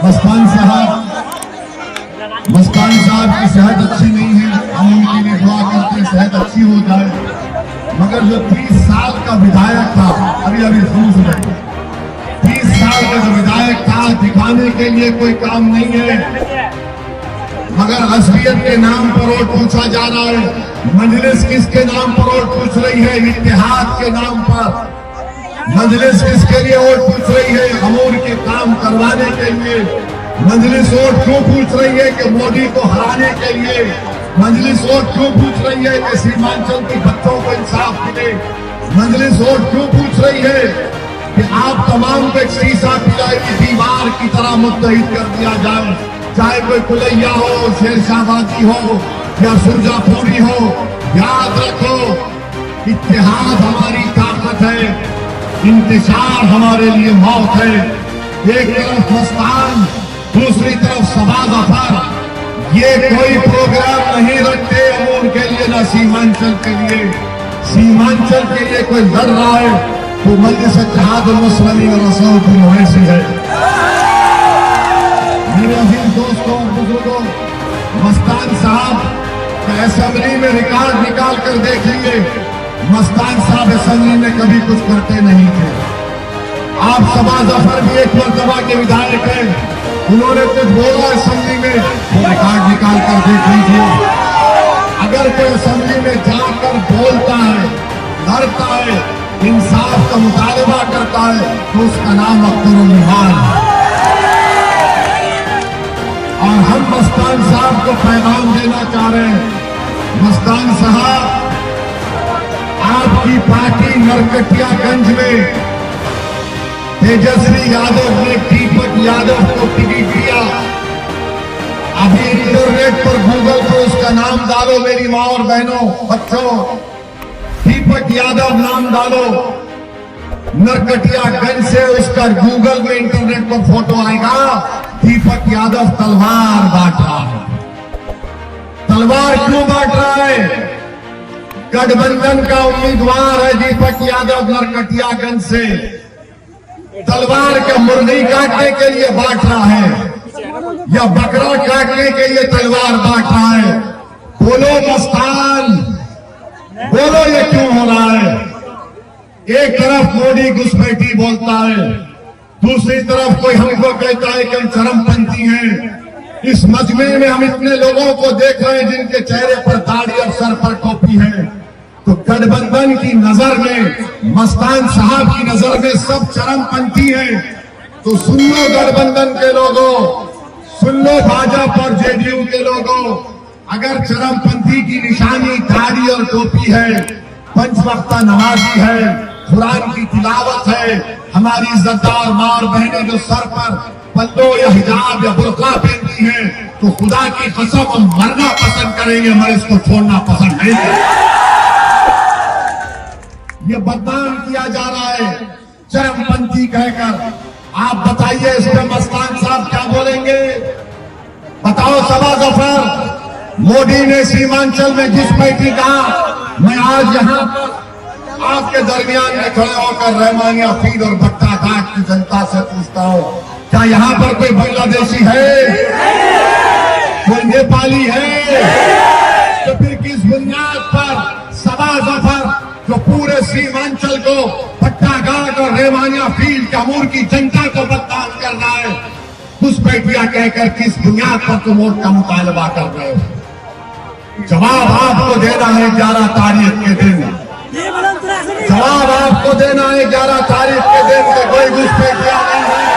मस्तान साहब की सेहत अच्छी नहीं है, हम उनके लिए दुआ करते हैं सेहत अच्छी हो जाए। मगर जो 30 साल का विधायक था, अभी जूझ रहे 30 साल का जो विधायक था, दिखाने के लिए कोई काम नहीं है, मगर असलियत के नाम पर वोट पूछा जा रहा है। मजलिस किसके नाम पर वोट पूछ रही है? इत्तेहाद के नाम पर। मजलिस किसके लिए वोट पूछ रही है? अमूर के काम करवाने के लिए। मजलिस वोट क्यों पूछ रही है? कि मोदी को हराने के लिए। मजलिस वोट क्यों पूछ रही है? कि सीमांचल के बच्चों को इंसाफ मिले। मजलिस वोट क्यों पूछ रही है? कि आप तमाम को एक शीशा पिलाई दीवार की तरह मुत्तहिद कर दिया जाए, चाहे कोई कुलैया हो, शेरशाहबाजी हो या सुरजापुरी हो। याद रखो, इत्तेहाद हमारी ताकत है, इंतजार हमारे लिए मौत है। एक तरफ मस्तान, दूसरी तरफ सबा जफर। ये कोई प्रोग्राम नहीं रखते अमूर के लिए, न सीमांचल के लिए। सीमांचल के लिए कोई लड़ रहा है तो मजलिस इत्तेहादुल मुस्लिमीन और रसूल ओवैसी है। मेरे अजीज दोस्तों, बुजुर्गों, मस्तान साहब का असेंबली में रिकॉर्ड निकाल कर देख लिए। मस्तान साहब असेंबली में कभी कुछ करते नहीं थे। आप सबा जफर भी एक मरतबा के विधायक हैं, उन्होंने कुछ बोला असेंबली में, वो रिकॉर्ड निकाल कर देख लीजिए। अगर कोई असेंबली में जाकर बोलता है, लड़ता है, इंसाफ का मुतालबा करता है, तो उसका नाम अख्तरुल ईमान है। और हम मस्तान साहब को पैगाम देना चाह रहे हैं। मस्तान साहब, आपकी पार्टी नरकटियागंज में तेजस्वी यादव ने दीपक यादव को टिकट दिया। अभी इंटरनेट पर, गूगल पर उसका नाम डालो मेरी माँ और बहनों, बच्चों, दीपक यादव नाम डालो। नरकटियागंज से उसका गूगल में, इंटरनेट पर फोटो आएगा। दीपक यादव तलवार बांट रहा है। तलवार क्यों बांट रहा है? गठबंधन का उम्मीदवार है दीपक यादव नरकटियागंज से। तलवार का मुर्गी काटने के लिए बांट रहा है या बकरा काटने के लिए तलवार बांट रहा है? बोलो मस्तान, बोलो ये क्यों हो रहा है? एक तरफ मोदी घुसपैठी बोलता है, दूसरी तरफ कोई हमको कहता है कि हम चरमपंथी हैं। इस मजमे में हम इतने लोगों को देख रहे हैं जिनके चेहरे पर दाढ़ी और सर पर टोपी है। तो गठबंधन की नजर में, मस्तान साहब की नजर में सब चरमपंथी हैं। तो सुन लो गठबंधन के लोगों, सुन लो भाजपा और जेडीयू के लोगों, अगर चरमपंथी की निशानी दाढ़ी और टोपी है, पंच वक्ता नमाजी है, कुरान की तिलावत है, हमारी इज्जतदार माँ और बहनें जो सर पर पल्लो या हिजाब या बुर्का पहनती हैं, तो खुदा की कसम हम मरना पसंद करेंगे, मगर इसको छोड़ना पसंद नहीं करेंगे। ये बदनाम किया जा रहा है चरमपंथी कहकर। आप बताइए इस पे मस्तान साहब क्या बोलेंगे? बताओ सबा जफर, मोदी ने सीमांचल में घुसपैठी कहा। मैं आज यहाँ पर आपके दरमियान में खड़े होकर रहमानिया फील और भट्टा घाट की जनता से पूछता हूँ, क्या यहाँ पर कोई बांग्लादेशी है? कोई नेपाली है? तो फिर किस बुनियाद पर सबा जफर जो पूरे सीमांचल को, भट्टा घाट और रहमानिया फील अमूर की जनता को बदनाम कर रहा है, घुसपैठिया कहकर किस बुनियाद पर तुम वोट का मुतालबा कर रहे हो? जवाब आपको देना है 11 तारीख के दिन। जवाब आपको देना है 11 तारीख के दिन के कोई घुसपैठिया नहीं है।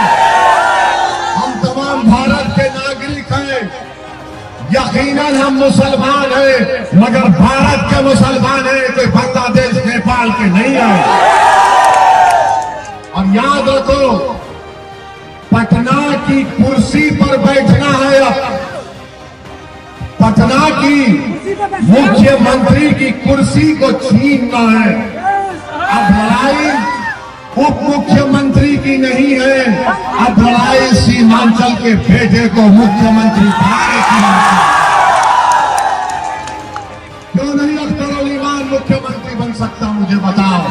हम तमाम भारत के नागरिक हैं, यकीनन हम मुसलमान हैं, मगर भारत के मुसलमान हैं, कोई बांग्लादेश नेपाल के नहीं है। और याद रखो, पटना की कुर्सी पर बैठना है। अब पटना की मुख्यमंत्री की कुर्सी को छीनना है। अब लड़ाई उप मुख्यमंत्री की नहीं है, अब लड़ाई सीमांचल के बेटे को मुख्यमंत्री बनाने की है। क्यों नहीं अख्तरुल ईमान मुख्यमंत्री बन सकता? मुझे बताओ,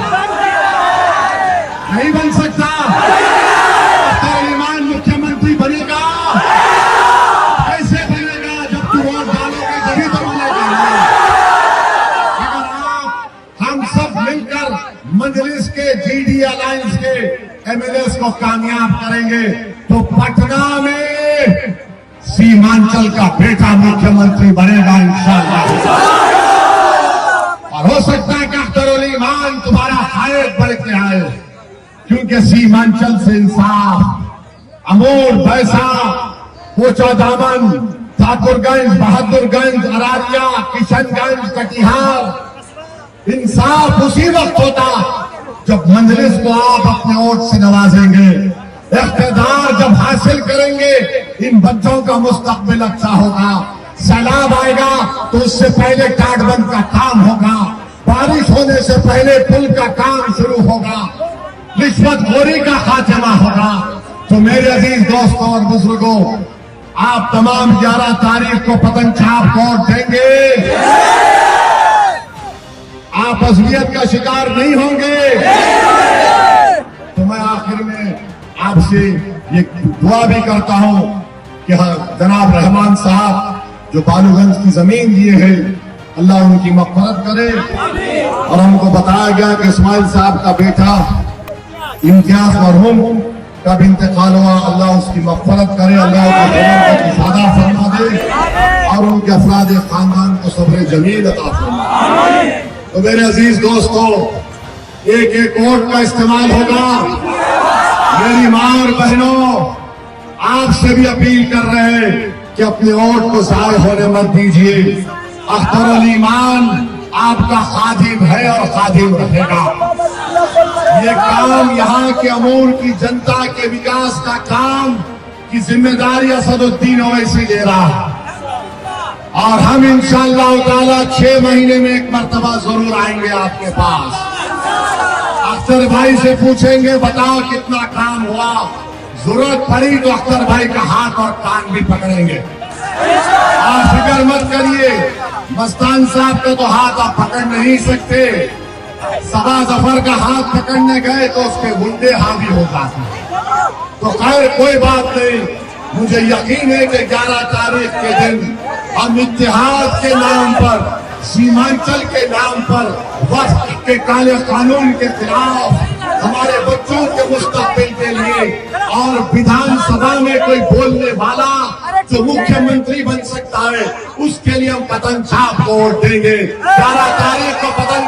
नहीं बन सकता? जीडी अलायंस के एमएलएस को कामयाब करेंगे तो पटना में सीमांचल का बेटा मुख्यमंत्री बनेगा इंशाअल्लाह। और हो सकता है कि अख्तरुल ईमान तुम्हारा हायत बढ़ के आए, क्योंकि सीमांचल से इंसाफ अमूर, बैसा, कोचा दामन, ठाकुरगंज, बहादुरगंज, अरारिया, किशनगंज, कटिहार इंसाफ उसी वक्त होता जब मंजलिस को आप अपने वोट से नवाजेंगे। इख्तिदार जब हासिल करेंगे इन बच्चों का मुस्तकबिल अच्छा होगा। सैलाब आएगा तो उससे पहले टाटबंद का काम होगा, बारिश होने से पहले पुल का काम शुरू होगा, रिश्वतखोरी का खात्मा होगा। तो मेरे अजीज दोस्तों और बुजुर्गों, आप तमाम 11 तारीख को पतंग छाप वोट देंगे। आप अज़लियत का शिकार नहीं होंगे। तो मैं आखिर में आपसे ये दुआ भी करता हूं कि जनाब रहमान साहब जो बालूगंज की जमीन दिए हैं, अल्लाह उनकी मग़फ़िरत करे। और हमको बताया गया कि इस्माइल साहब का बेटा इम्तियाज मरहूम का भी इंतकाल हुआ, अल्लाह उसकी मग़फ़िरत करे, अल्लाह उनके इफ़ादा फरमा दे और उनके अफराद खानदान को सब्र जमील अता फरमाए। तो मेरे अजीज दोस्तों, एक एक वोट का इस्तेमाल होगा। मेरी मां और बहनों, आपसे भी अपील कर रहे हैं कि अपने वोट को ज़ाय होने मत दीजिए। अख्तरुल ईमान आपका खादिम है और खादिम रहेगा। ये काम यहाँ के अमूर की जनता के विकास का काम की जिम्मेदारी असदुद्दीन ओवैसी ले रहा है। और हम इंशाअल्लाह ताला 6 महीने में एक मर्तबा जरूर आएंगे आपके पास। अख्तर भाई से पूछेंगे, बताओ कितना काम हुआ, जरूरत पड़ी तो अख्तर भाई का हाथ और कान भी पकड़ेंगे। आप फिक्र मत करिए, मस्तान साहब का तो हाथ आप पकड़ नहीं सकते। सबा जफर का हाथ पकड़ने गए तो उसके गुंडे हावी हो जाते। तो खैर कोई बात नहीं, मुझे यकीन है कि 11 तारीख के दिन हम इत्तेहाद के नाम पर, सीमांचल के नाम पर, वक्त के काले कानून के खिलाफ, हमारे बच्चों के मुस्तकबिल के लिए और विधानसभा में कोई बोलने वाला जो मुख्यमंत्री बन सकता है, उसके लिए हम पतंग छाप को वोट देंगे। 11 तारीख को पतंग